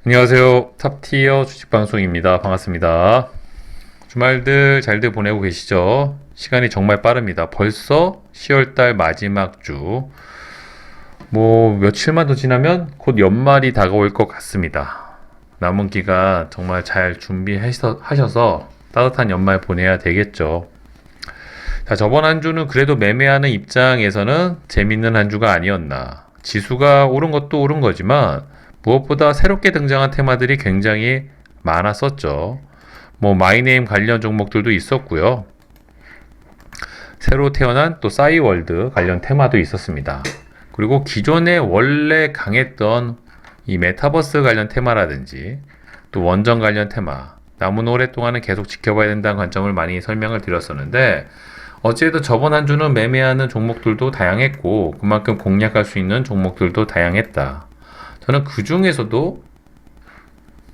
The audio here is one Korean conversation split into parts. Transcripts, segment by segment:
안녕하세요. 탑티어 주식방송입니다. 반갑습니다. 주말들 잘들 보내고 계시죠? 시간이 정말 빠릅니다. 벌써 10월달 마지막 주. 며칠만 더 지나면 곧 연말이 다가올 것 같습니다. 남은 기간 정말 잘 준비하셔서 따뜻한 연말 보내야 되겠죠. 자, 저번 한 주는 그래도 매매하는 입장에서는 재밌는 한 주가 아니었나. 지수가 오른 것도 오른 거지만 무엇보다 새롭게 등장한 테마들이 굉장히 많았었죠. 마이네임 관련 종목들도 있었고요. 새로 태어난 또 싸이월드 관련 테마도 있었습니다. 그리고 기존에 원래 강했던 이 메타버스 관련 테마라든지 또 원전 관련 테마, 남은 오랫동안은 계속 지켜봐야 된다는 관점을 많이 설명을 드렸었는데, 어찌해도 저번 한 주는 매매하는 종목들도 다양했고 그만큼 공략할 수 있는 종목들도 다양했다. 저는 그 중에서도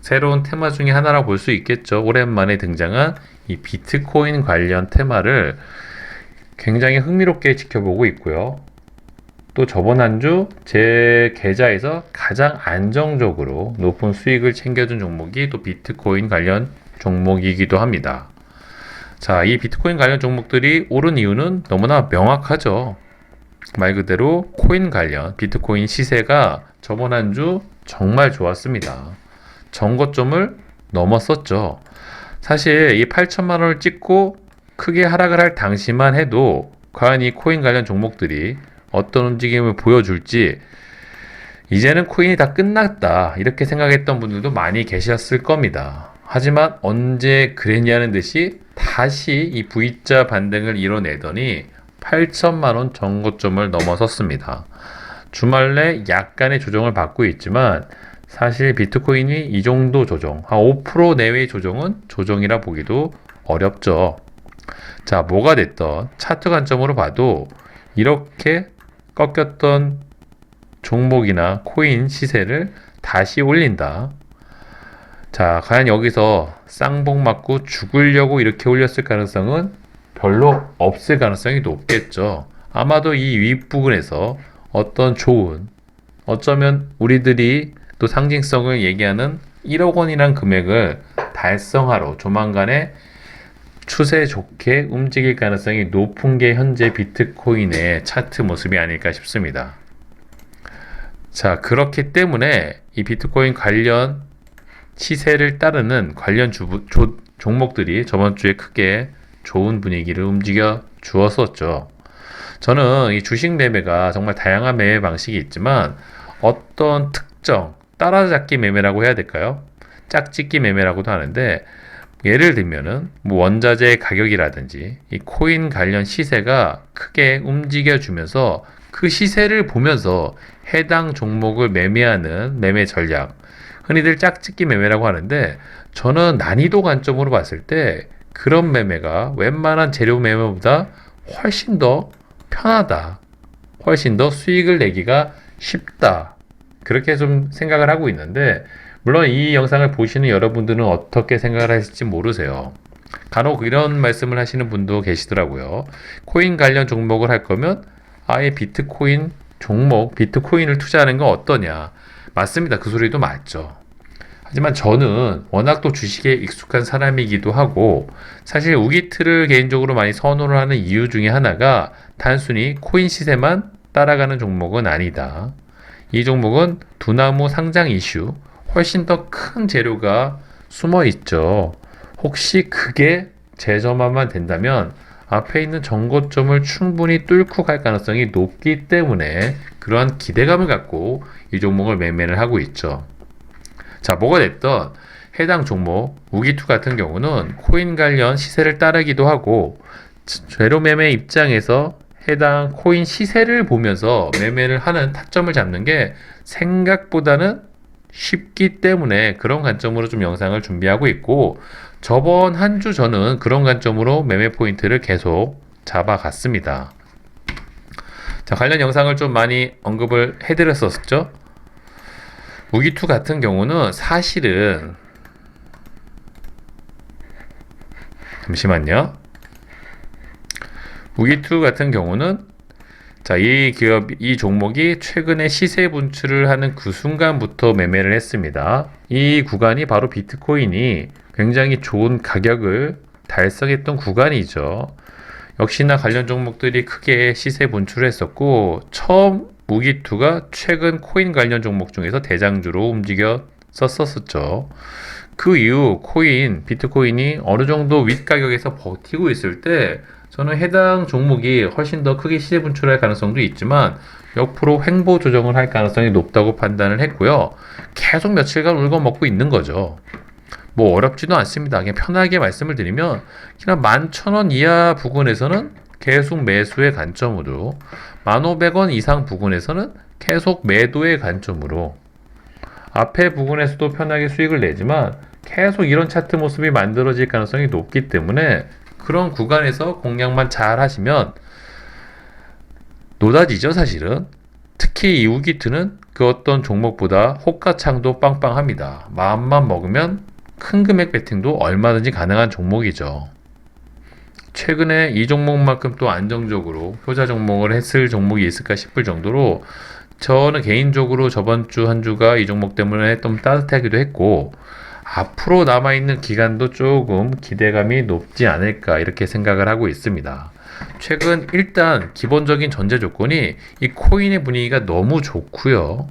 새로운 테마 중에 하나라고 볼 수 있겠죠. 오랜만에 등장한 이 비트코인 관련 테마를 굉장히 흥미롭게 지켜보고 있고요. 또 저번 한 주 제 계좌에서 가장 안정적으로 높은 수익을 챙겨준 종목이 또 비트코인 관련 종목이기도 합니다. 자, 이 비트코인 관련 종목들이 오른 이유는 너무나 명확하죠. 말 그대로 코인 관련 비트코인 시세가 저번 한 주 정말 좋았습니다. 전고점을 넘었었죠. 사실 이 8천만 원을 찍고 크게 하락을 할 당시만 해도 과연 이 코인 관련 종목들이 어떤 움직임을 보여줄지, 이제는 코인이 다 끝났다 이렇게 생각했던 분들도 많이 계셨을 겁니다. 하지만 언제 그랬냐는 듯이 다시 이 V자 반등을 이뤄내더니 8천만 원 전고점을 넘어섰습니다. 주말 내 약간의 조정을 받고 있지만 사실 비트코인이 이 정도 조정, 한 5% 내외의 조정은 조정이라 보기도 어렵죠. 자, 뭐가 됐던 차트 관점으로 봐도 이렇게 꺾였던 종목이나 코인 시세를 다시 올린다. 자, 과연 여기서 쌍봉 맞고 죽으려고 이렇게 올렸을 가능성은 별로 없을 가능성이 높겠죠. 아마도 이 윗부분에서 어떤 좋은, 어쩌면 우리들이 또 상징성을 얘기하는 1억 원이란 금액을 달성하러 조만간에 추세 좋게 움직일 가능성이 높은 게 현재 비트코인의 차트 모습이 아닐까 싶습니다. 자, 그렇기 때문에 이 비트코인 관련 시세를 따르는 관련 종목들이 저번 주에 크게 좋은 분위기를 움직여 주었었죠. 저는 이 주식 매매가 정말 다양한 매매 방식이 있지만 어떤 특정 따라잡기 매매라고 해야 될까요? 짝짓기 매매라고도 하는데, 예를 들면은 원자재 가격이라든지 이 코인 관련 시세가 크게 움직여주면서 그 시세를 보면서 해당 종목을 매매하는 매매 전략, 흔히들 짝짓기 매매라고 하는데, 저는 난이도 관점으로 봤을 때 그런 매매가 웬만한 재료 매매보다 훨씬 더 편하다, 훨씬 더 수익을 내기가 쉽다, 그렇게 좀 생각을 하고 있는데, 물론 이 영상을 보시는 여러분들은 어떻게 생각을 하실지 모르세요. 간혹 이런 말씀을 하시는 분도 계시더라고요. 코인 관련 종목을 할 거면 아예 비트코인 종목, 비트코인을 투자하는 건 어떠냐. 맞습니다. 그 소리도 맞죠. 하지만 저는 워낙 또 주식에 익숙한 사람이기도 하고, 사실 우기트를 개인적으로 많이 선호를 하는 이유 중에 하나가 단순히 코인 시세만 따라가는 종목은 아니다. 이 종목은 두나무 상장 이슈, 훨씬 더 큰 재료가 숨어 있죠. 혹시 그게 재점화만 된다면 앞에 있는 전고점을 충분히 뚫고 갈 가능성이 높기 때문에 그러한 기대감을 갖고 이 종목을 매매를 하고 있죠. 자, 뭐가 됐던 해당 종목 우기투 같은 경우는 코인 관련 시세를 따르기도 하고, 재료 매매 입장에서 해당 코인 시세를 보면서 매매를 하는 타점을 잡는 게 생각보다는 쉽기 때문에 그런 관점으로 좀 영상을 준비하고 있고, 저번 한 주 저는 그런 관점으로 매매 포인트를 계속 잡아갔습니다. 자, 관련 영상을 좀 많이 언급을 해드렸었죠. 무기2 같은 경우는 사실은, 잠시만요. 무기2 같은 경우는 자, 이 종목이 최근에 시세 분출을 하는 그 순간부터 매매를 했습니다. 이 구간이 바로 비트코인이 굉장히 좋은 가격을 달성했던 구간이죠. 역시나 관련 종목들이 크게 시세 분출을 했었고, 처음 무기투가 최근 코인 관련 종목 중에서 대장주로 움직였었었죠. 그 이후 비트코인이 어느 정도 윗가격에서 버티고 있을 때 저는 해당 종목이 훨씬 더 크게 시세 분출할 가능성도 있지만 옆으로 횡보 조정을 할 가능성이 높다고 판단을 했고요. 계속 며칠간 울고 먹고 있는 거죠. 뭐 어렵지도 않습니다. 그냥 편하게 말씀을 드리면 그냥 11,000원 이하 부근에서는 계속 매수의 관점으로 1,500원 이상 부근에서는 계속 매도의 관점으로 앞에 부근에서도 편하게 수익을 내지만 계속 이런 차트 모습이 만들어질 가능성이 높기 때문에 그런 구간에서 공략만 잘 하시면 노다지죠, 사실은. 특히 이 우기트는 그 어떤 종목보다 호가창도 빵빵합니다. 마음만 먹으면 큰 금액 베팅도 얼마든지 가능한 종목이죠. 최근에 이 종목만큼 또 안정적으로 효자 종목을 했을 종목이 있을까 싶을 정도로 저는 개인적으로 저번 주 한 주가 이 종목 때문에 좀 따뜻하기도 했고 앞으로 남아있는 기간도 조금 기대감이 높지 않을까 이렇게 생각을 하고 있습니다. 최근 일단 기본적인 전제 조건이 이 코인의 분위기가 너무 좋고요.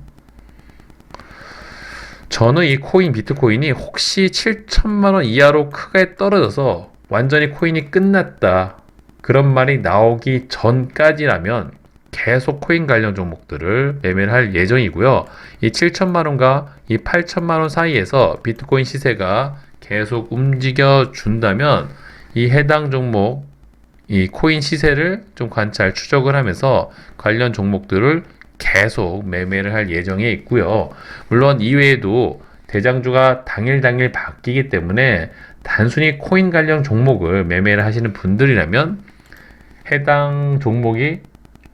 저는 이 비트코인이 혹시 7천만 원 이하로 크게 떨어져서 완전히 코인이 끝났다 그런 말이 나오기 전까지라면 계속 코인 관련 종목들을 매매를 할 예정이고요. 이 7천만 원과 이 8천만 원 사이에서 비트코인 시세가 계속 움직여 준다면 이 해당 종목 이 코인 시세를 좀 관찰 추적을 하면서 관련 종목들을 계속 매매를 할 예정에 있고요. 물론 이외에도 대장주가 당일 바뀌기 때문에 단순히 코인 관련 종목을 매매를 하시는 분들이라면 해당 종목이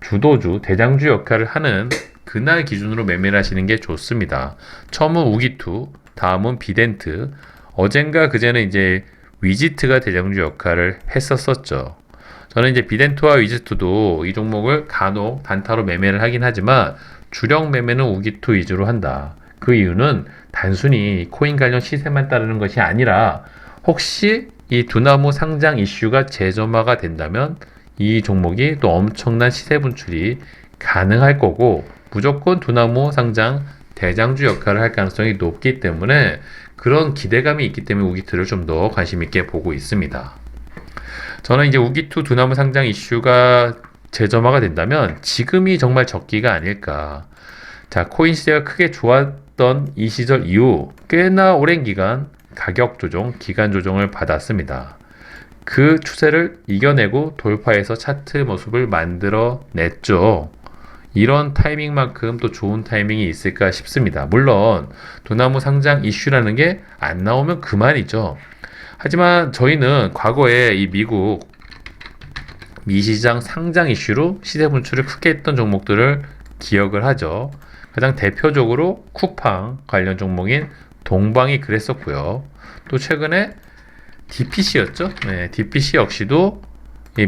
주도주, 대장주 역할을 하는 그날 기준으로 매매를 하시는 게 좋습니다. 처음은 우기투, 다음은 비덴트, 어젠가 그제는 이제 위지트가 대장주 역할을 했었었죠. 저는 이제 비덴트와 위지트도 이 종목을 간혹 단타로 매매를 하긴 하지만 주력 매매는 우기투 위주로 한다. 그 이유는 단순히 코인 관련 시세만 따르는 것이 아니라 혹시 이 두나무 상장 이슈가 재점화가 된다면 이 종목이 또 엄청난 시세 분출이 가능할 거고 무조건 두나무 상장 대장주 역할을 할 가능성이 높기 때문에 그런 기대감이 있기 때문에 우기투를 좀 더 관심 있게 보고 있습니다. 저는 이제 우기투 두나무 상장 이슈가 재점화가 된다면 지금이 정말 적기가 아닐까. 자, 코인 시세가 크게 좋았던 이 시절 이후 꽤나 오랜 기간 가격 조정, 기간 조정을 받았습니다. 그 추세를 이겨내고 돌파해서 차트 모습을 만들어 냈죠. 이런 타이밍만큼 또 좋은 타이밍이 있을까 싶습니다. 물론 두나무 상장 이슈라는 게 안 나오면 그만이죠. 하지만 저희는 과거에 이 미국 미시장 상장 이슈로 시세 분출을 크게 했던 종목들을 기억을 하죠. 가장 대표적으로 쿠팡 관련 종목인 동방이 그랬었고요. 또 최근에 DPC였죠. 네, DPC 역시도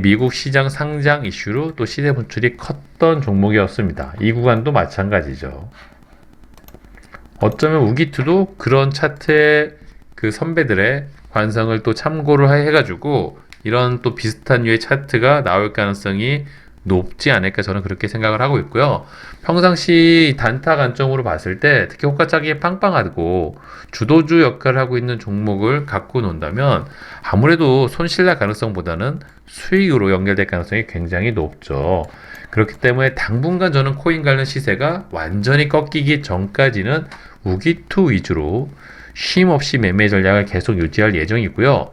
미국 시장 상장 이슈로 또 시세 분출이 컸던 종목이었습니다. 이 구간도 마찬가지죠. 어쩌면 우기투도 그런 차트의 그 선배들의 관성을 또 참고를 해가지고 이런 또 비슷한 류의 차트가 나올 가능성이 높지 않을까 저는 그렇게 생각을 하고 있고요. 평상시 단타 관점으로 봤을 때 특히 호가차익이 빵빵하고 주도주 역할을 하고 있는 종목을 갖고 논다면 아무래도 손실날 가능성보다는 수익으로 연결될 가능성이 굉장히 높죠. 그렇기 때문에 당분간 저는 코인 관련 시세가 완전히 꺾이기 전까지는 우기투 위주로 쉼 없이 매매 전략을 계속 유지할 예정이고요.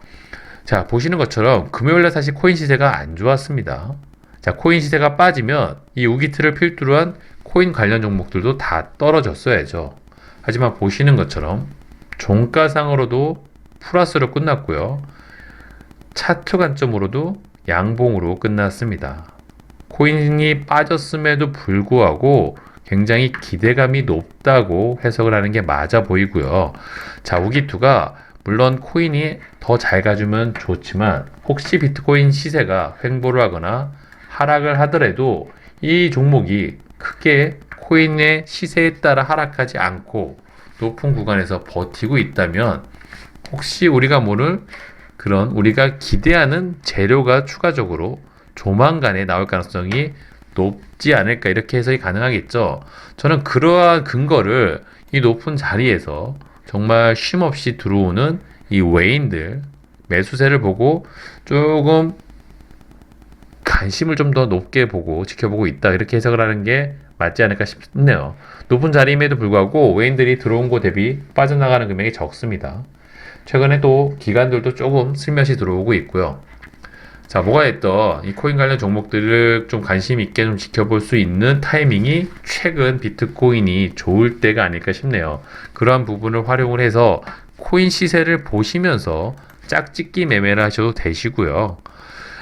자, 보시는 것처럼 금요일날 사실 코인 시세가 안 좋았습니다. 자, 코인 시세가 빠지면 이 우기트를 필두로 한 코인 관련 종목들도 다 떨어졌어야죠. 하지만 보시는 것처럼 종가상으로도 플러스로 끝났고요. 차트 관점으로도 양봉으로 끝났습니다. 코인이 빠졌음에도 불구하고 굉장히 기대감이 높다고 해석을 하는 게 맞아 보이고요. 자, 우기투가 물론 코인이 더 잘 가주면 좋지만 혹시 비트코인 시세가 횡보를 하거나 하락을 하더라도 이 종목이 크게 코인의 시세에 따라 하락하지 않고 높은 구간에서 버티고 있다면 혹시 우리가 모를 그런 우리가 기대하는 재료가 추가적으로 조만간에 나올 가능성이 높지 않을까 이렇게 해석이 가능하겠죠. 저는 그러한 근거를 이 높은 자리에서 정말 쉼없이 들어오는 이 외인들 매수세를 보고 조금 관심을 좀 더 높게 보고 지켜보고 있다 이렇게 해석을 하는 게 맞지 않을까 싶네요. 높은 자리임에도 불구하고 외인들이 들어온 거 대비 빠져나가는 금액이 적습니다. 최근에 또 기관들도 조금 슬며시 들어오고 있고요. 자, 뭐가 됐던 이 코인 관련 종목들을 좀 관심 있게 좀 지켜볼 수 있는 타이밍이 최근 비트코인이 좋을 때가 아닐까 싶네요. 그러한 부분을 활용을 해서 코인 시세를 보시면서 짝짓기 매매를 하셔도 되시고요.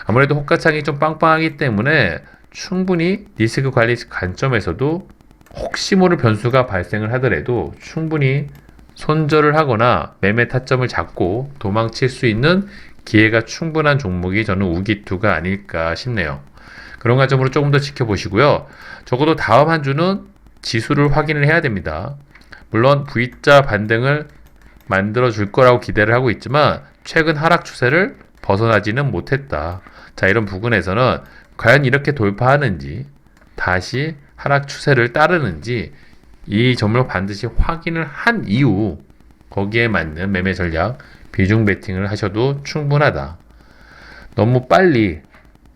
아무래도 호가창이 좀 빵빵하기 때문에 충분히 리스크 관리 관점에서도 혹시 모를 변수가 발생을 하더라도 충분히 손절을 하거나 매매 타점을 잡고 도망칠 수 있는 기회가 충분한 종목이 저는 우기투가 아닐까 싶네요. 그런 관점으로 조금 더 지켜보시고요. 적어도 다음 한 주는 지수를 확인을 해야 됩니다. 물론 V자 반등을 만들어 줄 거라고 기대를 하고 있지만 최근 하락 추세를 벗어나지는 못했다. 자, 이런 부분에서는 과연 이렇게 돌파하는지 다시 하락 추세를 따르는지 이 점을 반드시 확인을 한 이후 거기에 맞는 매매 전략 비중 베팅을 하셔도 충분하다. 너무 빨리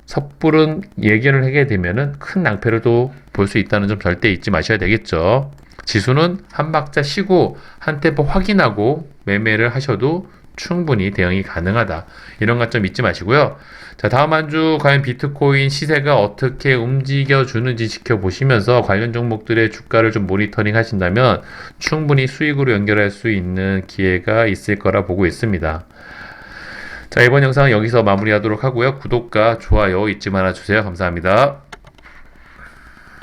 섣부른 예견을 하게 되면은 큰 낭패를 또 볼 수 있다는 점 절대 잊지 마셔야 되겠죠. 지수는 한 박자 쉬고 한 템포 확인하고 매매를 하셔도 충분히 대응이 가능하다. 이런 관점 잊지 마시고요. 자, 다음 한 주 과연 비트코인 시세가 어떻게 움직여 주는지 지켜보시면서 관련 종목들의 주가를 좀 모니터링 하신다면 충분히 수익으로 연결할 수 있는 기회가 있을 거라 보고 있습니다. 자, 이번 영상은 여기서 마무리하도록 하고요. 구독과 좋아요 잊지 말아 주세요. 감사합니다.